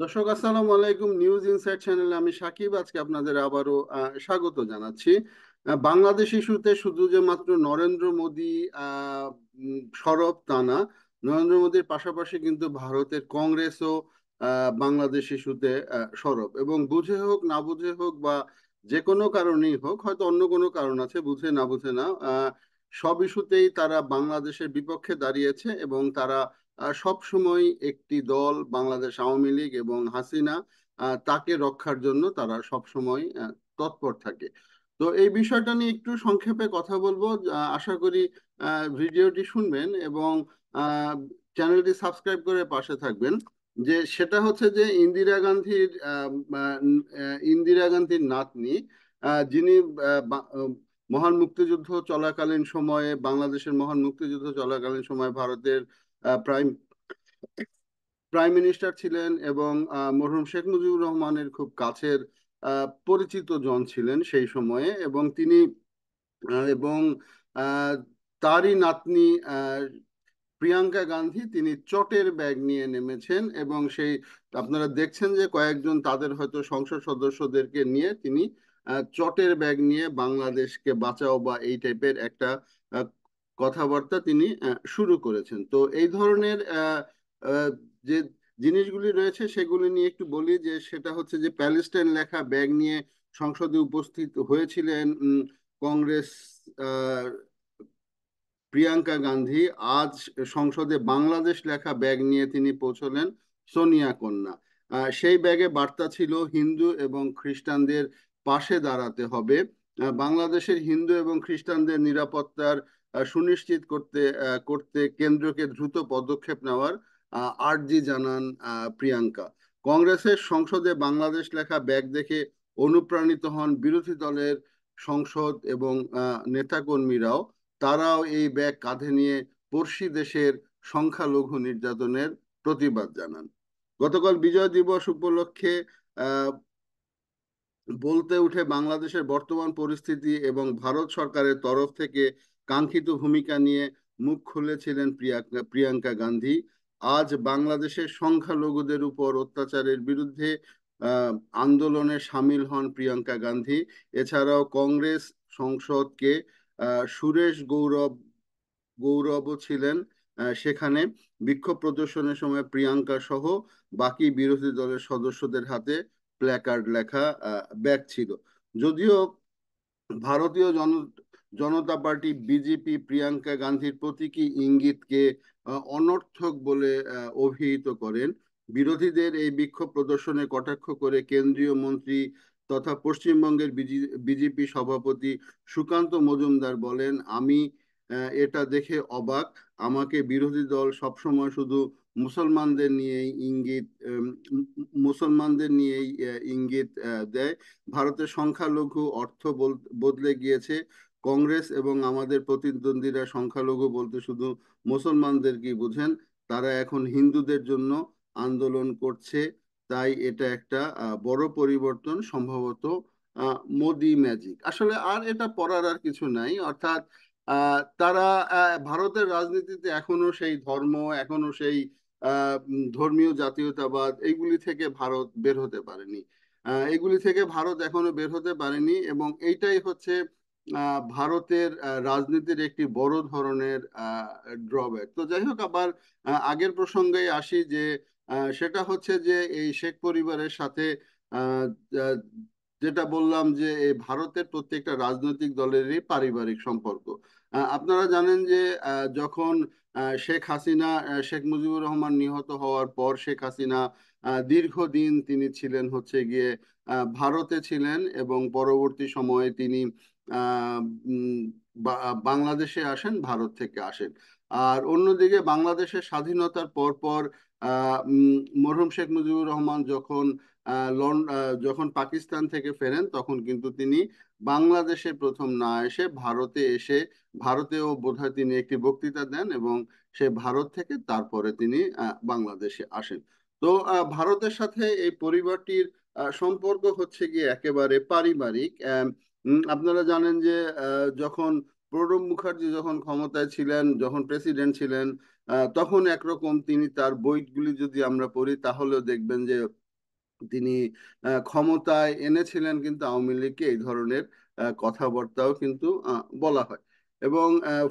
দর্শক আসসালামু আলাইকুম। নিউজ ইনসাইট চ্যানেলে আমি সাকিব আজকে আপনাদের আবারও স্বাগত জানাচ্ছি। বাংলাদেশ ইস্যুতে শুধু যে মাত্র নরেন্দ্র মোদী সরব তা না, নরেন্দ্র মোদীর পাশাপাশি কিন্তু ভারতের কংগ্রেসও বাংলাদেশ ইস্যুতে সরব, এবং বুঝে হোক না বুঝে হোক বা যে কোনো কারণেই হোক, হয়তো অন্য কোনো কারণ আছে, বুঝে না বুঝে না, সব ইস্যুতেই তারা বাংলাদেশের বিপক্ষে দাঁড়িয়েছে। এবং তারা সব সময় একটি দল, বাংলাদেশ আওয়ামী লীগ এবং হাসিনা, তাকে রক্ষার জন্য তারা সব সময় তৎপর থাকে। তো এই বিষয়টা নিয়ে একটু সংক্ষেপে কথা বলবো। আশা করি ভিডিওটি শুনবেন এবং চ্যানেলটি সাবস্ক্রাইব করে পাশে থাকবেন। যে সেটা হচ্ছে যে ইন্দিরা গান্ধীর নাতনি, যিনি মহান মুক্তিযুদ্ধ চলাকালীন সময়ে, বাংলাদেশের মহান মুক্তিযুদ্ধ চলাকালীন সময়ে ভারতের প্রাইম প্রাইম মিনিস্টার ছিলেন, এবং মরহুম শেখ মুজিবুর রহমানের খুব কাছের পরিচিত জন ছিলেন সেই সময়ে। এবং তিনি এবং আহ, তারই নাতনি প্রিয়াঙ্কা গান্ধী, তিনি চটের ব্যাগ নিয়ে নেমেছেন, এবং সেই আপনারা দেখছেন যে কয়েকজন তাদের হয়তো সংসদ সদস্যদেরকে নিয়ে তিনি চটের ব্যাগ নিয়ে বাংলাদেশকে বাঁচাও বা এই টাইপের একটা আহ, কথাবার্তা তিনি শুরু করেছেন। তো এই ধরনের আহ, যে জিনিসগুলি রয়েছে সেগুলি নিয়ে একটু বলি। যে সেটা হচ্ছে যে প্যালেস্টাইন লেখা ব্যাগ নিয়ে সংসদে উপস্থিত হয়েছিলেন কংগ্রেস প্রিয়াঙ্কা গান্ধী। আজ সংসদে বাংলাদেশ লেখা ব্যাগ নিয়ে তিনি পৌঁছলেন সোনিয়া কন্যা। সেই ব্যাগে বার্তা ছিল হিন্দু এবং খ্রিস্টানদের পাশে দাঁড়াতে হবে, বাংলাদেশের হিন্দু এবং খ্রিস্টানদের নিরাপত্তার সুনিশ্চিত করতে কেন্দ্রকে দ্রুত পদক্ষেপ নেওয়ার আর্জি জানান প্রিয়াঙ্কা। কংগ্রেসের সংসদে বাংলাদেশ লেখা ব্যাগ দেখে অনুপ্রাণিত হন বিরোধী দলের সংসদ এবং নেতাকর্মীরাও। তারাও এই ব্যাগ কাঁধে নিয়ে পড়শি দেশের সংখ্যালঘু নির্যাতনের প্রতিবাদ জানান। গতকাল বিজয় দিবস উপলক্ষে আহ, বলতে উঠে বাংলাদেশের বর্তমান পরিস্থিতি এবং ভারত সরকারের তরফ থেকে কাঙ্ক্ষিত ভূমিকা নিয়ে মুখ খুলেছিলেন প্রিয়াঙ্কা গান্ধী। আজ বাংলাদেশের সংখ্যালঘুদের উপর অত্যাচারের বিরুদ্ধে আহ, আন্দোলনে সামিল হন প্রিয়াঙ্কা গান্ধী। এছাড়াও কংগ্রেস সংসদকে সুরেশ গৌরবও ছিলেন সেখানে। বিক্ষোভ প্রদর্শনের সময় প্রিয়াঙ্কা সহ বাকি বিরোধী দলের সদস্যদের হাতে প্ল্যাকার্ড লেখা ব্যাগ ছিল। যদিও ভারতীয় জনতা পার্টি বিজেপি প্রিয়াঙ্কা গান্ধীর প্রতীকী ইঙ্গিতকে অনর্থক বলে অভিহিত করেন। বিরোধীদের এই বিক্ষোভ প্রদর্শনে কটাক্ষ করে কেন্দ্রীয় মন্ত্রী তথা পশ্চিমবঙ্গের বিজেপি সভাপতি সুকান্ত মজুমদার বলেন, আমি এটা দেখে অবাক। আমাকে বিরোধী দল সবসময় শুধু মুসলমানদের নিয়েই ইঙ্গিত দেয়। ভারতের সংখ্যালঘু অর্থ বদলে গিয়েছে। কংগ্রেস এবং আমাদের প্রতিদ্বন্দ্বীরা সংখ্যালঘু বলতে শুধু মুসলমানদেরকেই বোঝেন। তারা এখন হিন্দুদের জন্য আন্দোলন করছে। তাই এটা একটা বড় পরিবর্তন, সম্ভবত মোদি ম্যাজিক। আসলে আর এটা পড়ার আর কিছু নাই। অর্থাৎ তারা ভারতের রাজনীতিতে এখনো সেই ধর্ম, এখনো সেই ধর্মীয় জাতীয়তাবাদ, এইগুলি থেকে ভারত বের হতে পারেনি। এগুলি থেকে ভারত এখনো বের হতে পারেনি, এবং এইটাই হচ্ছে ভারতের রাজনীতির একটি বড় ধরনের ড্রব্যাক। তো যাই হোক, আবার আগের প্রসঙ্গে আসি। যে সেটা হচ্ছে যে এই শেখ পরিবারের সাথে আহ, আহ, যেটা বললাম যে এই ভারতের প্রত্যেকটা রাজনৈতিক দলেরই পারিবারিক সম্পর্ক। আপনারা জানেন যে যখন শেখ হাসিনা, শেখ মুজিবুর রহমান নিহত হওয়ার পর শেখ হাসিনা দীর্ঘদিন তিনি ছিলেন হচ্ছে গিয়ে ভারতে ছিলেন, এবং পরবর্তী সময়ে তিনি আহ, উম, বাংলাদেশে আসেন, ভারত থেকে আসেন। আর অন্যদিকে বাংলাদেশের স্বাধীনতার পর পর মরহুম শেখ মুজিবুর রহমান যখন যখন পাকিস্তান থেকে ফেরেন, তখন কিন্তু তিনি বাংলাদেশে প্রথম না এসে ভারতে এসে, ভারতেও বোধহয় তিনি একটি বক্তৃতা দেন, এবং সে ভারত থেকে তারপরে তিনি বাংলাদেশে আসেন। তো ভারতের সাথে এই পরিবারটির সম্পর্ক হচ্ছে গিয়ে একেবারে পারিবারিক। আপনারা জানেন যে যখন প্রণব মুখার্জি যখন ক্ষমতায় ছিলেন, যখন প্রেসিডেন্ট ছিলেন, তখন একরকম তিনি তার বইগুলি যদি আমরা পড়ি তাহলেও দেখবেন যে তিনি ক্ষমতায় এনেছিলেন, কিন্তু আওয়ামী লীগকে এই ধরনের কথাবার্তাও কিন্তু বলা হয়। এবং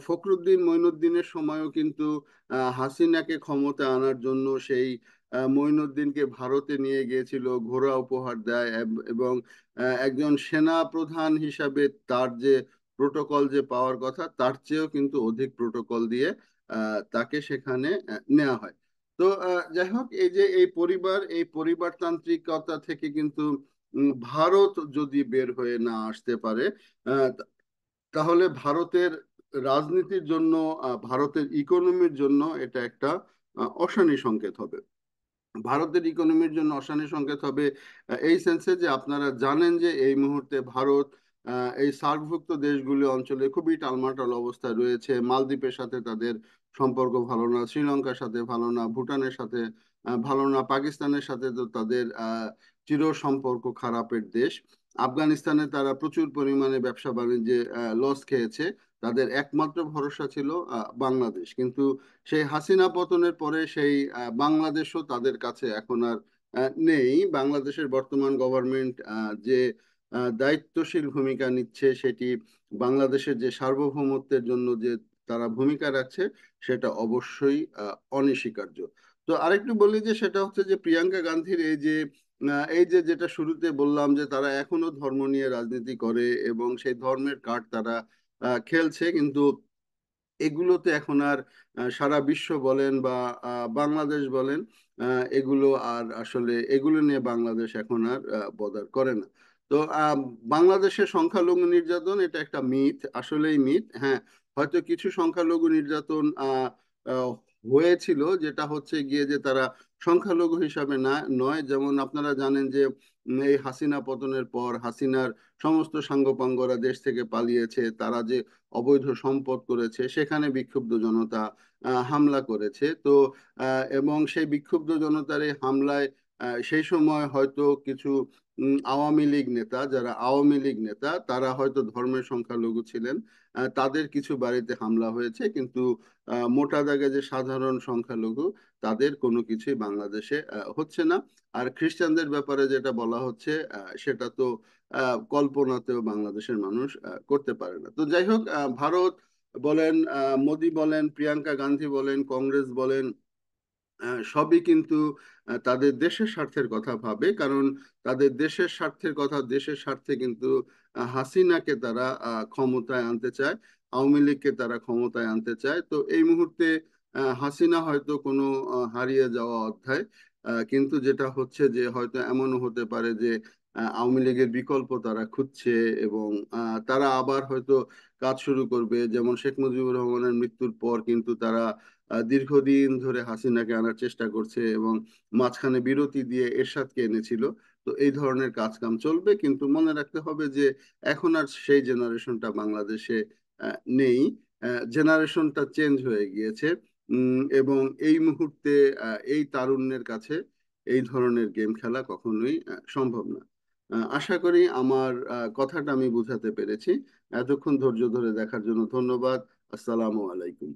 ফখরুদ্দিন মঈনুদ্দিনের সময়ও কিন্তু হাসিনাকে ক্ষমতায় আনার জন্য সেই মঈনুদ্দিনকে ভারতে নিয়ে গিয়েছিল, ঘোড়া উপহার দেয় এবং একজন সেনা প্রধান হিসাবে তার যে প্রোটোকল যে পাওয়ার কথা, তার চেয়েও কিন্তু অধিক প্রোটোকল দিয়ে তাকে সেখানে নেওয়া হয়। তো যাই হোক, এই যে এই পরিবারতান্ত্রিকতা থেকে কিন্তু ভারত যদি বের হয়ে না আসতে পারে, তাহলে ভারতের রাজনীতির জন্য, ভারতের ইকোনমির জন্য এটা একটা অশনি সংকেত হবে। ভারতের ইকোনমির জন্য অশানি সংকেত হবে এই সেন্সে যে আপনারা জানেন যে এই মুহূর্তে ভারত এই সার্কভুক্ত দেশগুলি অঞ্চলে খুবই টালমাটাল অবস্থায় রয়েছে। মালদ্বীপের সাথে তাদের সম্পর্ক ভালো না, শ্রীলঙ্কার সাথে ভালো না, ভুটানের সাথে ভালো না, পাকিস্তানের সাথে তো তাদের চির সম্পর্ক খারাপের দেশ। আফগানিস্তানে তারা প্রচুর পরিমাণে ব্যবসা বাণিজ্যে লস খেয়েছে। তাদের একমাত্র ভরসা ছিল বাংলাদেশ। কিন্তু সেই হাসিনা পতনের পরে সেই বাংলাদেশও তাদের কাছে এখন আর নেই। বাংলাদেশের বর্তমান গভর্নমেন্ট যে দায়িত্বশীল ভূমিকা নিচ্ছে, সেটি বাংলাদেশের যে সার্বভৌমত্বের জন্য যে তারা ভূমিকা রাখছে, সেটা অবশ্যই অনস্বীকার্য। তো আরেকটু বলি যে সেটা হচ্ছে যে প্রিয়াঙ্কা গান্ধীর এই যে যেটা শুরুতে বললাম যে তারা এখনো ধর্ম নিয়ে রাজনীতি করে এবং সেই ধর্মের কার্ড তারা খেলছে, কিন্তু এগুলোতে এখন আর সারা বিশ্ব বলেন বা বাংলাদেশ বলেন, এগুলো আর আসলে এগুলো নিয়ে বাংলাদেশ এখন আর বদার করে না। তো বাংলাদেশের সংখ্যালঘু নির্যাতন এটা একটা মিথ, আসলেই মিথ। হ্যাঁ, হয়তো কিছু সংখ্যালঘু নির্যাতন হয়েছিল, যেটা হচ্ছে গিয়ে যে তারা সংখ্যালঘু হিসাবে না নয়। যেমন আপনারা জানেন যে এই হাসিনা পতনের পর হাসিনার সমস্ত সাঙ্গপাঙ্গরা দেশ থেকে পালিয়েছে, তারা যে অবৈধ সম্পদ করেছে, সেখানে বিক্ষুব্ধ জনতা হামলা করেছে। তো এবং সেই বিক্ষুব্ধ জনতার এই হামলায় সেই সময় হয়তো কিছু আওয়ামী লীগ নেতা, যারা আওয়ামী লীগ নেতা, তারা হয়তো ধর্মের সংখ্যালঘু ছিলেন, তাদের কিছু বাড়িতে হামলা হয়েছে, কিন্তু মোটা দাগে যে সাধারণ সংখ্যালঘু, তাদের কোনো কিছুই বাংলাদেশে হচ্ছে না। আর খ্রিস্টানদের ব্যাপারে যেটা বলা হচ্ছে, সেটা তো কল্পনাতেও বাংলাদেশের মানুষ করতে পারে না। তো যাই হোক, ভারত বলেন, মোদি বলেন, প্রিয়াঙ্কা গান্ধী বলেন, কংগ্রেস বলেন, সবই কিন্তু তাদের দেশের স্বার্থের কথা ভাবে। কারণ তাদের দেশের স্বার্থের কথা, দেশের স্বার্থে কিন্তু হাসিনাকে তারা ক্ষমতায় আনতে চায়, আওয়ামী লীগকে তারা ক্ষমতায় আনতে চায়। তো এই মুহূর্তে হাসিনা হয়তো কোনো হারিয়ে যাওয়া অধ্যায়, কিন্তু যেটা হচ্ছে যে হয়তো এমনও হতে পারে যে আওয়ামী লীগের বিকল্প তারা খুঁজছে এবং তারা আবার হয়তো কাজ শুরু করবে। যেমন শেখ মুজিবুর রহমানের মৃত্যুর পর কিন্তু তারা দীর্ঘদিন ধরে হাসিনাকে আনার চেষ্টা করছে এবং মাঝখানে বিরতি দিয়ে এরশাদকে এনেছিল। তো এই ধরনের কাজ কাম চলবে, কিন্তু মনে রাখতে হবে যে এখন আর সেই জেনারেশনটা বাংলাদেশে নেই। জেনারেশনটা চেঞ্জ হয়ে গিয়েছে। এবং এই মুহূর্তে এই তারুণ্যের কাছে এই ধরনের গেম খেলা কখনোই সম্ভব না। আশা করি আমার কথাটা আমি বুঝাতে পেরেছি। এতক্ষণ ধৈর্য ধরে দেখার জন্য ধন্যবাদ। আসসালামু আলাইকুম।